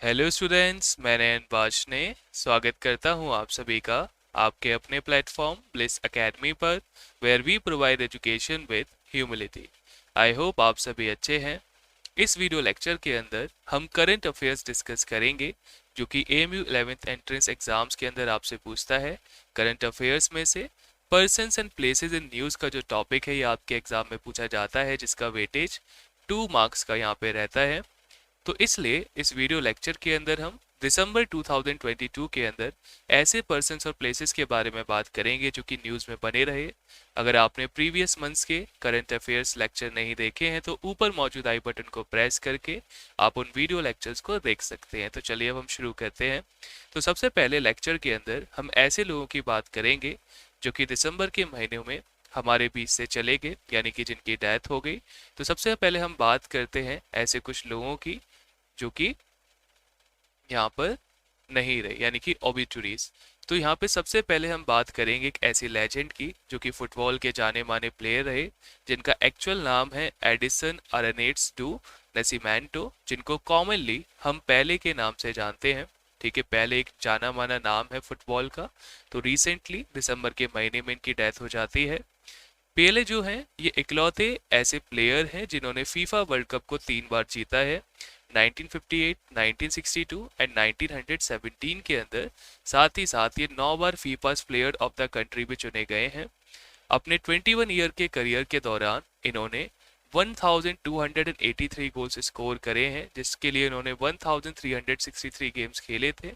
Hello students, मैं नयन वाजने स्वागत करता हूं आप सभी का आपके अपने प्लेटफॉर्म ब्लिस एकेडमी पर, where we provide education with humility. I hope आप सभी अच्छे हैं। इस वीडियो लेक्चर के अंदर हम करंट अफेयर्स डिस्कस करेंगे जो कि एएमयू 11th एंट्रेंस एग्जाम्स के अंदर आपसे पूछता है। करंट अफेयर्स में से persons and places in news का जो टॉपिक है ये आपके एग्जाम में पूछा जाता है, जिसका वेटेज 2 मार्क्स का यहाँ पे रहता है। तो इसलिए इस वीडियो लेक्चर के अंदर हम दिसंबर 2022 के अंदर ऐसे पर्सन्स और प्लेसेस के बारे में बात करेंगे जो कि न्यूज़ में बने रहे। अगर आपने प्रीवियस मंथ्स के करंट अफेयर्स लेक्चर नहीं देखे हैं तो ऊपर मौजूद आई बटन को प्रेस करके आप उन वीडियो लेक्चर्स को देख सकते हैं। तो चलिए अब हम शुरू करते हैं। तो सबसे पहले लेक्चर के अंदर हम ऐसे लोगों की बात करेंगे जो कि दिसंबर के महीने में हमारे बीच से चले गए, यानी कि जिनकी डेथ हो गई। तो सबसे पहले हम बात करते हैं ऐसे कुछ लोगों की जो कि यहाँ पर नहीं रहे, यानी कि ओबिचुरीज। तो यहाँ पे सबसे पहले हम बात करेंगे एक ऐसी लेजेंड की जो कि फुटबॉल के जाने माने प्लेयर रहे, जिनका एक्चुअल नाम है एडिसन अरेनेट्स डू नेसिमेंटो, जिनको कॉमनली हम पहले के नाम से जानते हैं। ठीक है, पहले एक जाना माना नाम है फुटबॉल का। तो रिसेंटली दिसंबर के महीने में इनकी डेथ हो जाती है। पेले जो हैं ये इकलौते ऐसे प्लेयर हैं जिन्होंने फीफा वर्ल्ड कप को 3 बार जीता है, 1958, 1962 एंड 1917 के अंदर। साथ ही साथ ये 9 बार FIFA player of the country भी चुने गए हैं। अपने 21 ईयर के करियर के दौरान इन्होंने 1283 गोल्स स्कोर करे हैं, जिसके लिए इन्होंने 1363 गेम्स खेले थे,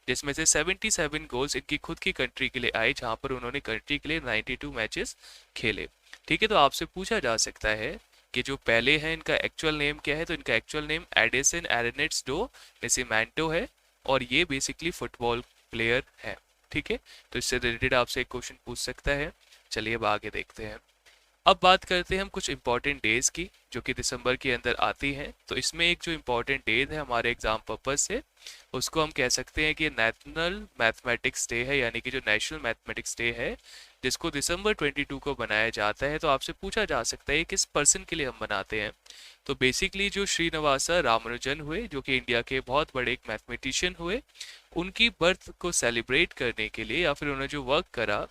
जिसमें से 77 गोल्स इनकी खुद की कंट्री के लिए आए, जहां पर उन्होंने कंट्री के लिए 92 मैचेस खेले। ठीक है, तो आपसे पूछा जा सकता है कि जो पहले हैं इनका एक्चुअल नेम क्या है। तो इनका एक्चुअल नेम एडिसन एरेनेट्स डो नेसिमेंटो है और ये बेसिकली फुटबॉल प्लेयर है। ठीक है, तो इससे रिलेटेड आपसे एक क्वेश्चन पूछ सकता है। चलिए अब आगे देखते हैं। अब बात करते हैं हम कुछ इंपॉर्टेंट डेज की जो कि दिसंबर के अंदर आती हैं। तो इसमें एक जो इंपॉर्टेंट डे है हमारे एग्जाम पर्पज से, उसको हम कह सकते हैं कि नेशनल मैथमेटिक्स डे है, यानी कि जो नेशनल मैथमेटिक्स डे है जिसको दिसंबर 22 को बनाया जाता है। तो आपसे पूछा जा सकता है किस पर्सन के लिए हम बनाते हैं। तो बेसिकली जो श्रीनिवासा रामानुजन हुए, जो कि इंडिया के बहुत बड़े एक मैथमेटिशियन हुए, उनकी बर्थ को सेलिब्रेट करने के लिए या फिर उन्होंने जो वर्क करा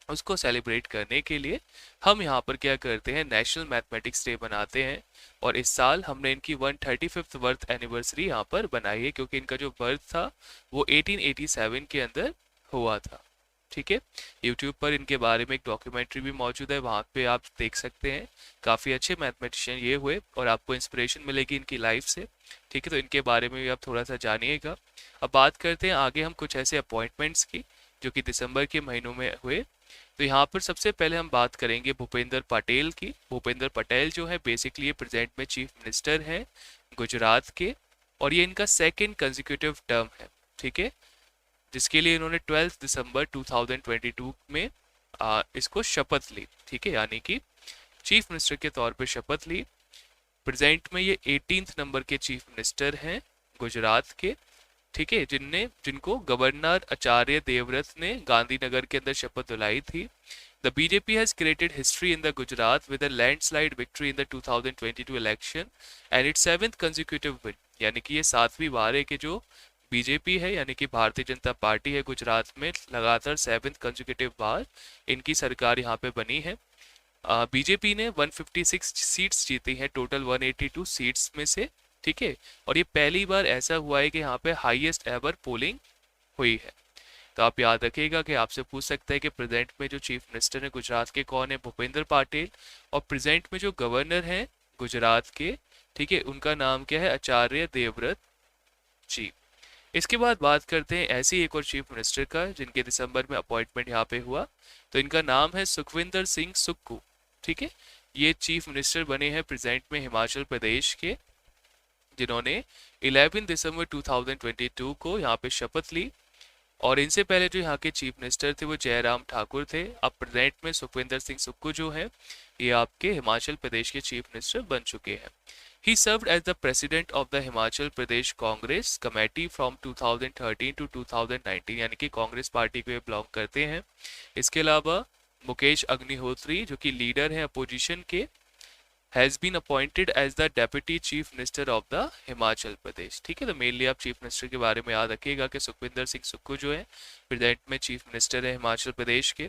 उसको सेलिब्रेट करने के लिए हम यहाँ पर क्या करते हैं, नेशनल मैथमेटिक्स डे बनाते हैं। और इस साल हमने इनकी 135th बर्थ एनिवर्सरी यहाँ पर बनाई है, क्योंकि इनका जो बर्थ था वो 1887 के अंदर हुआ था। ठीक है, यूट्यूब पर इनके बारे में एक डॉक्यूमेंट्री भी मौजूद है, वहाँ पे आप देख सकते हैं। काफ़ी अच्छे मैथमेटिशियन ये हुए और आपको इंस्पिरेशन मिलेगी इनकी लाइफ से। ठीक है, तो इनके बारे में भी आप थोड़ा सा जानिएगा। अब बात करते हैं आगे हम कुछ ऐसे अपॉइंटमेंट्स की जो कि दिसंबर के महीनों में हुए। तो यहाँ पर सबसे पहले हम बात करेंगे भूपेंद्र पटेल की। भूपेंद्र पटेल जो है बेसिकली प्रेजेंट में चीफ मिनिस्टर हैं गुजरात के, और ये इनका सेकंड कंसेक्यूटिव टर्म है। ठीक है, जिसके लिए इन्होंने 12 दिसंबर 2022 में इसको शपथ ली। ठीक है, यानी कि चीफ मिनिस्टर के तौर पर शपथ ली। प्रेजेंट में ये 18th नंबर के चीफ मिनिस्टर हैं गुजरात के। ठीक है, जिनको गवर्नर आचार्य देवव्रत ने गांधीनगर के अंदर शपथ दिलाई थी। The BJP has created history in the Gujarat with a landslide victory in the 2022 election and it's 7th consecutive win, यानी कि ये 7वीं बार है कि जो बीजेपी है यानी कि भारतीय जनता पार्टी है गुजरात में, लगातार 7th कंसेक्यूटिव बार इनकी सरकार यहाँ पे बनी है। बीजेपी ने 156 सीट्स जीती हैं टोटल 182 सीट्स में से। ठीक है, और ये पहली बार ऐसा हुआ है कि यहाँ पे हाईएस्ट एवर पोलिंग हुई है। तो आप याद रखिएगा कि आपसे पूछ सकते हैं कि प्रेजेंट में जो चीफ मिनिस्टर है गुजरात के कौन है, भूपेंद्र पटेल। और प्रेजेंट में जो गवर्नर हैं गुजरात के, ठीक है, उनका नाम क्या है, आचार्य देवव्रत जी। इसके बाद बात करते हैं ऐसी एक और चीफ मिनिस्टर का जिनके दिसंबर में अपॉइंटमेंट यहाँ पे हुआ। तो इनका नाम है सुखविंदर सिंह सुक्खू। ठीक है, ये चीफ मिनिस्टर बने हैं प्रेजेंट में हिमाचल प्रदेश के, जिन्होंने 11 दिसंबर 2022 को यहाँ पे शपथ ली। और इनसे पहले जो यहाँ के चीफ मिनिस्टर थे वो जयराम ठाकुर थे। अब प्रेजेंट में सुखविंदर सिंह सुक्खू जो है ये आपके हिमाचल प्रदेश के चीफ मिनिस्टर बन चुके हैं। He served as the president of the Himachal Pradesh Congress committee from 2013 to 2019, यानी कि कांग्रेस पार्टी को ये बिलोंग करते हैं। इसके अलावा मुकेश अग्निहोत्री जो कि लीडर हैं अपोजिशन के, has been appointed as the deputy chief minister of the Himachal Pradesh. ठीक है, तो मेनली आप चीफ मिनिस्टर के बारे में याद रखिएगा कि सुखविंदर सिंह सुक्खू जो है प्रेजेंट में चीफ मिनिस्टर है हिमाचल प्रदेश के।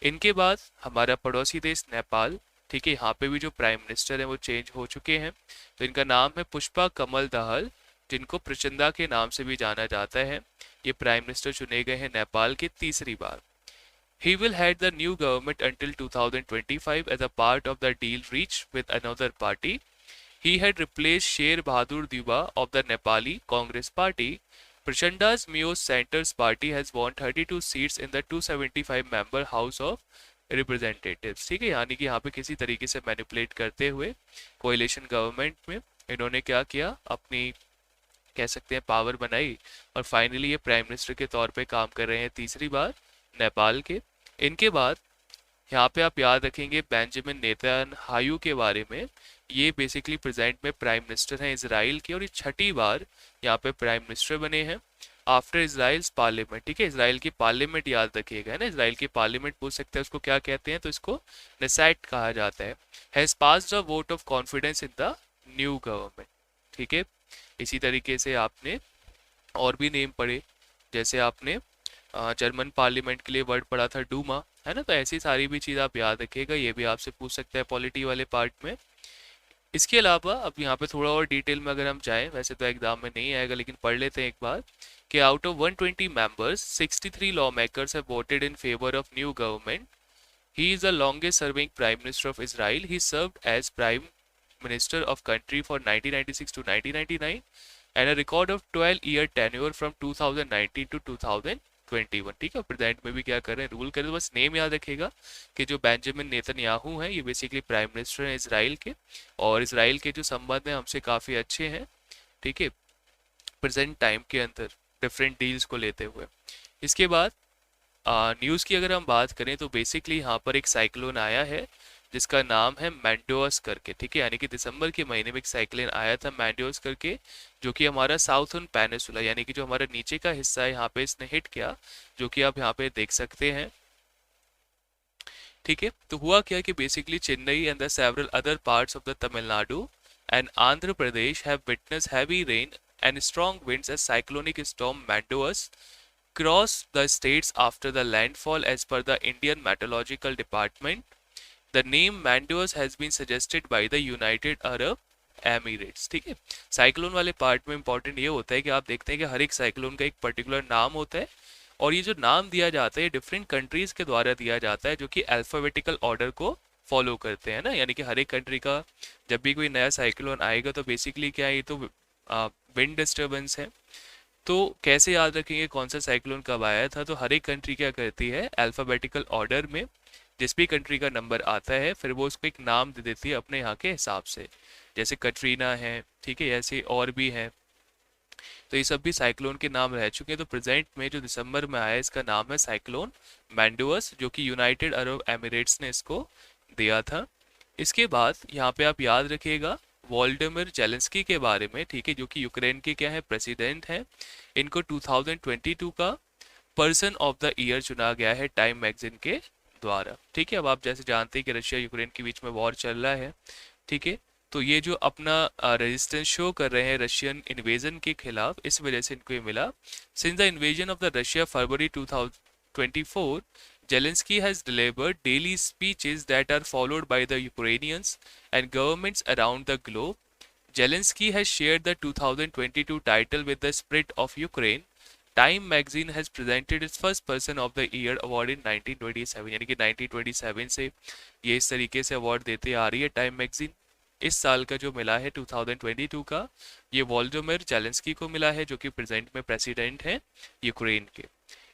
इनके बाद हमारा पड़ोसी देश नेपाल, ठीक है, यहाँ पे भी जो प्राइम मिनिस्टर है वो चेंज हो चुके हैं। तो इनका नाम है पुष्पा कमल दहल, जिनको प्रचंदा के नाम से भी जाना जाता है। ये प्राइम मिनिस्टर चुने गए हैं नेपाल के तीसरी बार। He will head the new government until 2025 as a part of the deal reached with another party. He had replaced Sher Bahadur Deuba of the Nepali Congress Party. Prachanda's Mio Centre's party has won 32 seats in the 275-member House of Representatives। ठीक है, यानी कि यहाँ पे किसी तरीके से manipulate करते हुए कोएलिशन गवर्नमेंट में इन्होंने क्या किया, अपनी कह सकते हैं पावर बनाई, और फाइनली ये प्राइम मिनिस्टर के तौर पे काम कर रहे हैं तीसरी बार नेपाल के। इनके बाद यहाँ पे आप याद रखेंगे बेंजामिन नेतन्याहू के बारे में। ये बेसिकली प्रेजेंट में प्राइम मिनिस्टर हैं इजराइल के, और ये छठी बार यहाँ पे प्राइम मिनिस्टर बने हैं आफ्टर इजराइल्स पार्लियामेंट। ठीक है, इजराइल की पार्लियामेंट याद रखिएगा, है ना, इजराइल की पार्लियामेंट पूछ सकते हैं उसको क्या कहते हैं, तो इसको नेसेट कहा जाता है। Has passed a vote of confidence in the new government. ठीक है, इसी तरीके से आपने और भी नेम पढ़े, जैसे आपने जर्मन पार्लियामेंट के लिए वर्ड पढ़ा था डूमा, है ना, तो ऐसी सारी भी चीज़ आप याद रखिएगा, ये भी आपसे पूछ सकता है पॉलिटी वाले पार्ट में। इसके अलावा अब यहाँ पे थोड़ा और डिटेल में अगर हम जाएं, वैसे तो एग्जाम में नहीं आएगा लेकिन पढ़ लेते हैं एक बार, कि out of 120 members 63 law makers have voted in favour of new government. He is the longest serving prime minister of Israel. He served as prime minister of country for 1996 to 1999 and a record of 12-year tenure from 2019 to 2021। ठीक है, present में भी क्या कर रहे हैं, rule कर रहे हैं। बस नेम याद रखेगा कि जो बेंजामिन नेतन्याहू हैं ये बेसिकली प्राइम मिनिस्टर हैं इसराइल के, और इसराइल के जो संबंध हैं हमसे काफ़ी अच्छे हैं। ठीक है, प्रेजेंट टाइम के अंदर डिफरेंट डील्स को लेते हुए। इसके बाद न्यूज़ की अगर हम बात करें तो बेसिकली यहाँ पर एक साइक्लोन आया है जिसका नाम है मैंडोस करके। ठीक है, यानी कि दिसंबर के महीने में एक साइक्लोन आया था मैंडोस करके, जो कि हमारा साउथर्न पेनिसुला यानी कि जो हमारा नीचे का हिस्सा है यहाँ पे इसने हिट किया, जो कि आप यहाँ पे देख सकते हैं। ठीक है, तो हुआ क्या कि basically Chennai and the several other parts of the Tamil Nadu and Andhra Pradesh have witness heavy rain and strong winds as cyclonic storm Mandous crossed the states after the landfall as per the Indian Meteorological Department. The name Mandos has been suggested by the United Arab Emirates। ठीक है, cyclone वाले part में important ये होता है कि आप देखते हैं कि हर एक साइक्लोन का एक पर्टिकुलर नाम होता है, और ये जो नाम दिया जाता है डिफरेंट कंट्रीज के द्वारा दिया जाता है, जो कि अल्फाबेटिकल ऑर्डर को फॉलो करते हैं ना, यानी कि हर एक कंट्री का जब भी कोई नया साइक्लोन आएगा तो बेसिकली क्या है, ये तो विंड डिस्टर्बेंस है। तो कैसे याद रखेंगे कौन सा साइक्लोन कब आया था, तो हर एक कंट्री क्या करती है अल्फ़ाबेटिकल ऑर्डर में जिस भी कंट्री का नंबर आता है फिर वो उसको एक नाम दे देती है अपने यहाँ के हिसाब से, जैसे कटरीना है, ठीक है, ऐसे और भी हैं। तो ये सब भी साइक्लोन के नाम रह चुके हैं। तो प्रेजेंट में जो दिसंबर में आया इसका नाम है साइक्लोन मैंडोस, जो कि यूनाइटेड अरब एमिरेट्स ने इसको दिया था। इसके बाद यहाँ पे आप याद रखिएगा वोल्डिमिर जेलेंस्की के बारे में, ठीक है, जो कि यूक्रेन के क्या है प्रेसिडेंट हैं। इनको 2022 का पर्सन ऑफ द ईयर चुना गया है टाइम मैगजीन के द्वारा। ठीक है, अब आप जैसे जानते हैं कि रशिया यूक्रेन के बीच में वॉर चल रहा है, ठीक है, तो ये जो अपना रेजिस्टेंस शो कर रहे हैं रशियन इन्वेजन के खिलाफ, इस वजह से इनको ये मिला। Since the invasion of the Russia February 2024, Zelensky has delivered daily speeches that are followed by the Ukrainians and governments around the globe. Zelensky has shared the 2022 title with the Spirit of Ukraine. Time magazine has presented its first person of the year award in 1927, यानी कि 1927 से ये इस तरीके से award देते आ रही है टाइम मैगजीन। इस साल का जो मिला है 2022 का, ये वोल्डोमिर जेलेंस्की को मिला है, जो कि प्रेजेंट में प्रेसिडेंट हैं यूक्रेन के।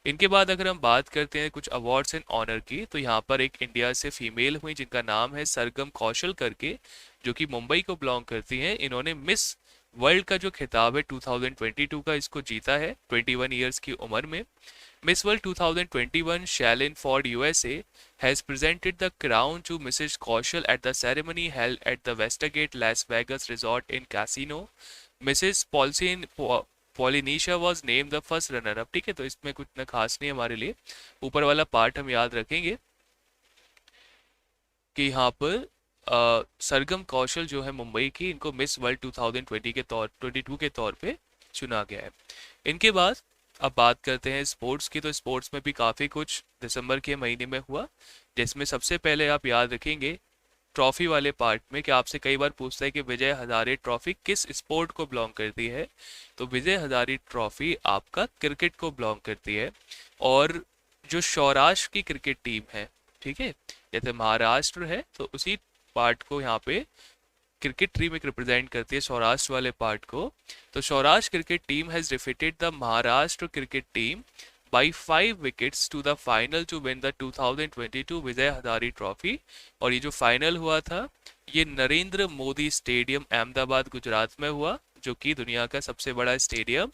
इनके बाद अगर हम बात करते हैं कुछ अवार्ड्स एंड ऑनर की, तो यहाँ पर एक इंडिया से फीमेल हुई जिनका नाम है सरगम कौशल करके, जो कि मुंबई को बिलोंग करती हैं। इन्होंने मिस वर्ल्ड का जो खिताब है 2022 का इसको जीता है 21 ईयर्स की उम्र में। Miss World 2021 Shaylyn Ford USA has presented the crown to Mrs Kaushal at the ceremony held at the Westgate Las Vegas resort in casino. Mrs Polynesia was name the first runner up. ठीक है, तो इसमें कुछ न खास नहीं हमारे लिए, ऊपर वाला पार्ट हम याद रखेंगे कि यहाँ पर सरगम कौशल जो है मुंबई की, इनको मिस वर्ल्ड 2020 के तौर 22 के तौर पे चुना गया है। इनके बाद अब बात करते हैं स्पोर्ट्स की। तो स्पोर्ट्स में भी काफ़ी कुछ दिसंबर के महीने में हुआ, जिसमें सबसे पहले आप याद रखेंगे ट्रॉफी वाले पार्ट में कि आपसे कई बार पूछता है कि विजय हजारे ट्रॉफी किस स्पोर्ट को बिलोंग करती है। तो विजय हजारे ट्रॉफी आपका क्रिकेट को बिलोंग करती है। और जो सौराष्ट्र की क्रिकेट टीम है, ठीक है, जैसे महाराष्ट्र है तो उसी पार्ट को यहाँ पे क्रिकेट टीम एक रिप्रेजेंट करती है, सौराष्ट्र वाले पार्ट को। तो Saurashtra cricket team has defeated the Maharashtra cricket team by 5 wickets to the final to win the 2022 Vijay Hazare trophy. और ये जो फाइनल हुआ था ये नरेंद्र मोदी स्टेडियम अहमदाबाद गुजरात में हुआ, जो कि दुनिया का सबसे बड़ा स्टेडियम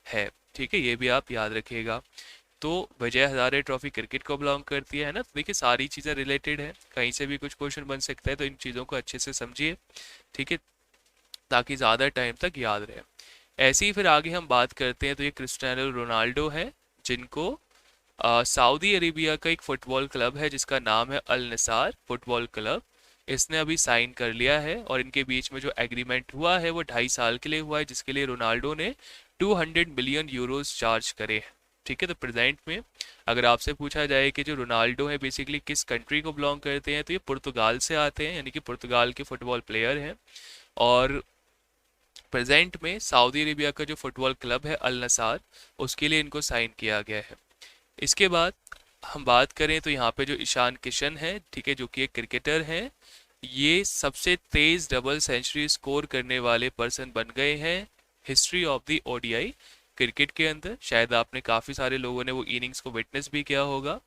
है। ठीक है, ये भी आप याद रखिएगा। तो विजय हजारे ट्रॉफी क्रिकेट को बिलोंग करती है ना। तो देखिए सारी चीज़ें रिलेटेड है, कहीं से भी कुछ क्वेश्चन बन सकता है, तो इन चीज़ों को अच्छे से समझिए, ठीक है, ताकि ज़्यादा टाइम तक याद रहे। ऐसे ही फिर आगे हम बात करते हैं तो ये क्रिस्टियानो रोनाल्डो है, जिनको सऊदी अरेबिया का एक फुटबॉल क्लब है जिसका नाम है अल नसार फुटबॉल क्लब, इसने अभी साइन कर लिया है। और इनके बीच में जो एग्रीमेंट हुआ है वो 2.5 साल के लिए हुआ है, जिसके लिए रोनाल्डो ने 200 मिलियन यूरोस चार्ज करे हैं। ठीक है, तो प्रेजेंट में अगर आपसे पूछा जाए कि जो रोनाल्डो है बेसिकली किस कंट्री को बिलोंग करते हैं, तो ये पुर्तगाल से आते हैं, यानी कि पुर्तगाल के फुटबॉल प्लेयर हैं। और प्रेजेंट में सऊदी अरेबिया का जो फुटबॉल क्लब है अल नसार, उसके लिए इनको साइन किया गया है। इसके बाद हम बात करें तो यहाँ पे जो ईशान किशन है, ठीक है, जो कि एक क्रिकेटर हैं, ये सबसे तेज डबल सेंचुरी स्कोर करने वाले पर्सन बन गए हैं history of the ODI cricket के अंदर। शायद आपने काफ़ी सारे लोगों ने वो इनिंग्स को विटनेस भी किया होगा।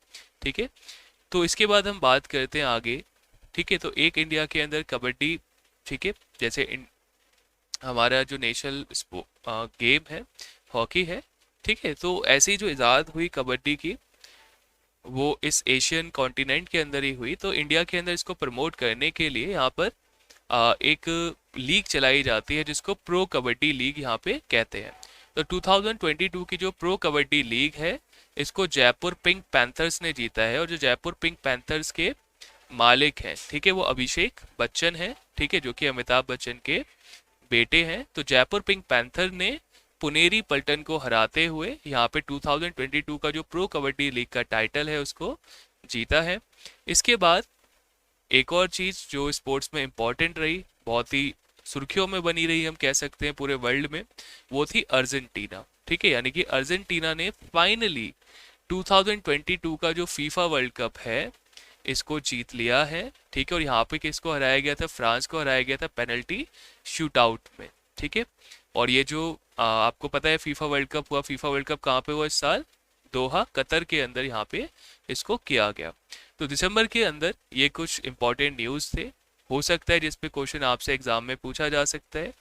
ठीक है, तो इसके बाद हम बात करते हैं आगे। ठीक है, तो एक इंडिया के अंदर कबड्डी, ठीक है, जैसे हमारा जो नेशनल गेम है हॉकी है, ठीक है, तो ऐसी जो इजाद हुई कबड्डी की वो इस एशियन कॉन्टिनेंट के अंदर ही हुई। तो इंडिया के अंदर इसको प्रमोट करने के लिए यहाँ पर एक लीग चलाई जाती है जिसको प्रो कबड्डी लीग यहाँ पे कहते हैं। तो 2022 की जो प्रो कबड्डी लीग है इसको जयपुर पिंक पैंथर्स ने जीता है। और जो जयपुर पिंक पैंथर्स के मालिक हैं, ठीक है, वो अभिषेक बच्चन है, ठीक है, जो कि अमिताभ बच्चन के बेटे हैं। तो जयपुर पिंक पैंथर ने पुनेरी पल्टन को हराते हुए यहाँ पे 2022 का जो प्रो कबड्डी लीग का टाइटल है उसको जीता है। इसके बाद एक और चीज़ जो स्पोर्ट्स में इम्पोर्टेंट रही, बहुत ही सुर्खियों में बनी रही हम कह सकते हैं पूरे वर्ल्ड में, वो थी अर्जेंटीना। ठीक है, यानी कि अर्जेंटीना ने फाइनली 2022 का जो फीफा वर्ल्ड कप है इसको जीत लिया है। ठीक है, और यहाँ पे किसको हराया गया था? फ्रांस को हराया गया था पेनल्टी शूटआउट में। ठीक है, और ये जो आपको पता है फीफा वर्ल्ड कप हुआ, फीफा वर्ल्ड कप कहाँ पे हुआ इस साल? दोहा कतर के अंदर यहाँ पे इसको किया गया। तो दिसंबर के अंदर ये कुछ इंपॉर्टेंट न्यूज़ थे, हो सकता है जिस पे क्वेश्चन आपसे एग्जाम में पूछा जा सकता है।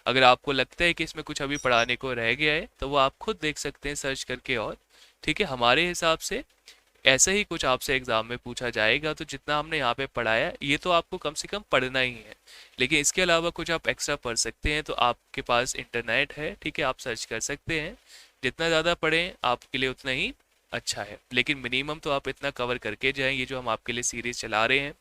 अगर आपको लगता है कि इसमें कुछ अभी पढ़ाने को रह गया है तो वो आप खुद देख सकते हैं सर्च करके। और ठीक है, हमारे हिसाब से ऐसा ही कुछ आपसे एग्जाम में पूछा जाएगा। तो जितना हमने यहाँ पे पढ़ाया ये तो आपको कम से कम पढ़ना ही है, लेकिन इसके अलावा कुछ आप एक्स्ट्रा पढ़ सकते हैं। तो आपके पास इंटरनेट है, ठीक है, आप सर्च कर सकते हैं। जितना ज़्यादा पढ़ें आपके लिए उतना ही अच्छा है, लेकिन मिनिमम तो आप इतना कवर करके जाएं, ये जो हम आपके लिए सीरीज चला रहे हैं।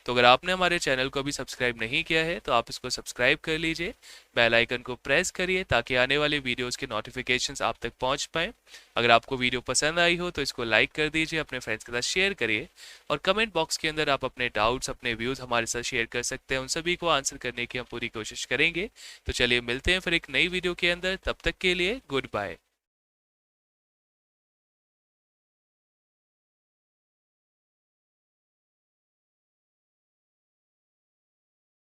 तो अगर आपने हमारे चैनल को अभी सब्सक्राइब नहीं किया है तो आप इसको सब्सक्राइब कर लीजिए, बेल आइकन को प्रेस करिए ताकि आने वाले वीडियोस के नोटिफिकेशंस आप तक पहुंच पाएँ। अगर आपको वीडियो पसंद आई हो तो इसको लाइक कर दीजिए, अपने फ्रेंड्स के साथ शेयर करिए, और कमेंट बॉक्स के अंदर आप अपने डाउट्स, अपने व्यूज़ हमारे साथ शेयर कर सकते हैं। उन सभी को आंसर करने की हम पूरी कोशिश करेंगे। तो चलिए मिलते हैं फिर एक नई वीडियो के अंदर, तब तक के लिए गुड बाय।